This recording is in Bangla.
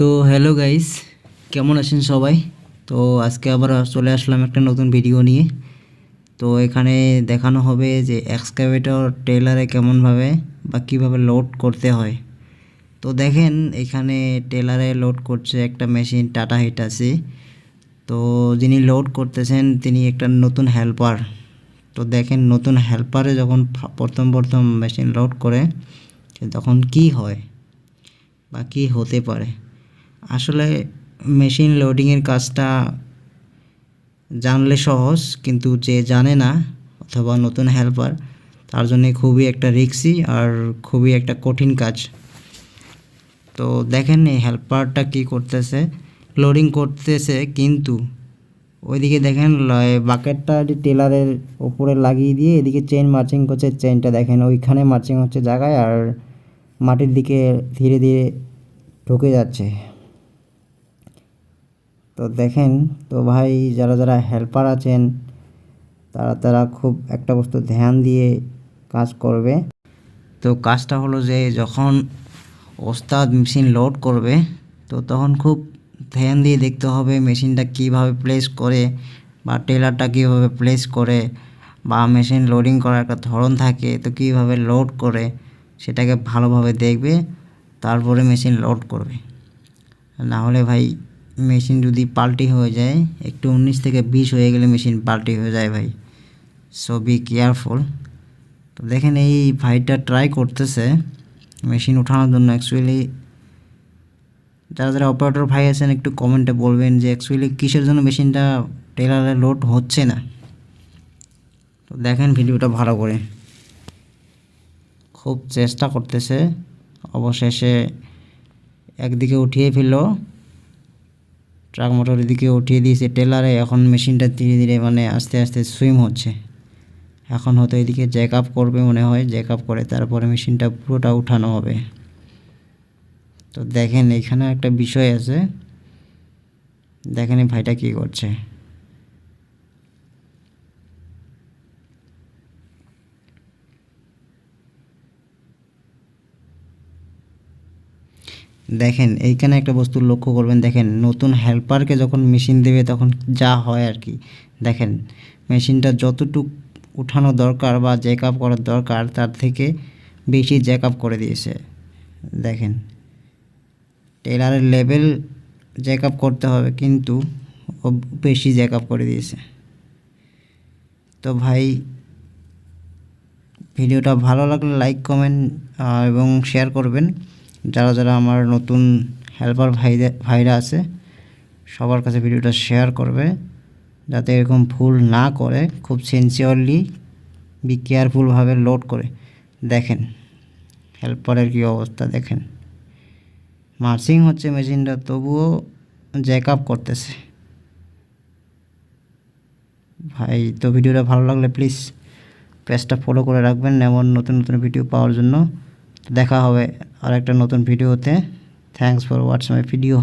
তো হ্যালো গাইস, কেমন আছেন সবাই? তো আজকে আবার চলে আসলাম একটা নতুন ভিডিও নিয়ে। তো এখানে দেখানো হবে যে এক্সকাভেটর টেলারে কেমনভাবে বা কীভাবে লোড করতে হয়। তো দেখেন এখানে টেলারে লোড করছে একটা মেশিন টাটা হিটাচি। তো যিনি লোড করতেছেন তিনি একটা নতুন হেল্পার। তো দেখেন নতুন হেল্পারে যখন প্রথম মেশিন লোড করে তখন কি হয় বা কী হতে পারে। আসলে মেশিন লোডিংয়ের কাজটা জানলে সহজ, কিন্তু যে জানে না অথবা নতুন হেল্পার তার জন্য খুবই একটা রিস্কি আর খুবই একটা কঠিন কাজ। তো দেখেন এই হেল্পারটা কী করতেছে, লোডিং করতেছে, কিন্তু ওইদিকে দেখেন বাকেটটা টেলারের উপরে লাগিয়ে দিয়ে এদিকে চেইন মার্চিং করছে। চেইনটা দেখেন ওইখানে মার্চিং হচ্ছে জায়গায়, আর মাটির দিকে ধীরে ধীরে ঢুকে যাচ্ছে। তো দেখেন, তো ভাই যারা যারা হেল্পার আছেন তারা খুব একটা বস্তু ধ্যান দিয়ে কাজ করবে। তো কাজটা হলো যে যখন ওস্তাদ মেশিন লোড করবে তো তখন খুব ধ্যান দিয়ে দেখতে হবে মেশিনটা কীভাবে প্লেস করে বা টেলারটা কীভাবে প্লেস করে, বা মেশিন লোডিং করার একটা ধরন থাকে তো কীভাবে লোড করে সেটাকে ভালোভাবে দেখবে, তারপরে মেশিন লোড করবে। না হলে ভাই মেশিন যদি পাল্টি হয়ে যায়, একটু 19 থেকে 20 হয়ে গেলে মেশিন পাল্টি হয়ে যায় ভাই। So be careful. তো দেখেন এই ভাইটা ট্রাই করতেছে মেশিন ওঠানোর জন্য। অ্যাকচুয়ালি যারা যারা অপারেটর ভাই আছেন একটু কমেন্টে বলবেন যে অ্যাকচুয়ালি কিসের জন্য মেশিনটা টেলারে লোড হচ্ছে না। তো দেখেন ভিডিওটা ভালো করে, খুব চেষ্টা করতেছে, অবশেষে একদিকে উঠিয়ে ফেলল, ট্রাক মোটরের দিকে উঠিয়ে দিয়েছে টেলারে। এখন মেশিনটা ধীরে ধীরে আস্তে আস্তে সুইম হচ্ছে। এখন হয়তো এদিকে জ্যাক আপ করবে মনে হয়, জ্যাক আপ করে তারপরে মেশিনটা পুরোটা উঠানো হবে। তো দেখেন এখানে একটা বিষয় আছে, দেখেন এই ভাইটা কী করছে। দেখেন এইখানে একটা বস্তু লক্ষ্য করবেন, দেখেন নতুন হেল্পারকে যখন মেশিন দেবে তখন যা হয় আর কি। দেখেন মেশিনটা যতটুক উঠানো দরকার বা জ্যাক আপ করার দরকার তার থেকে বেশি জ্যাক আপ করে দিয়েছে। দেখেন টেলারের লেভেল জ্যাক আপ করতে হবে, কিন্তু ও বেশি জ্যাক আপ করে দিয়েছে। তো ভাই ভিডিওটা ভালো লাগলে লাইক কমেন্ট এবং শেয়ার করবেন। যারা যারা আমার নতুন হেল্পার ভাইরা আছে সবার কাছে ভিডিওটা শেয়ার করবে, যাতে এরকম ভুল না করে, খুব সিনসিয়ারলি বি কেয়ারফুলভাবে লোড করে। দেখেন হেল্পারের কী অবস্থা, দেখেন মার্চিং হচ্ছে মেশিনটা তবুও জ্যাক আপ করতেছে ভাই। তো ভিডিওটা ভালো লাগলে প্লিজ পেজটা ফলো করে রাখবেন এমন নতুন নতুন ভিডিও পাওয়ার জন্য। দেখা হবে আর একটা নতুন ভিডিওতে। Thanks for watching my video.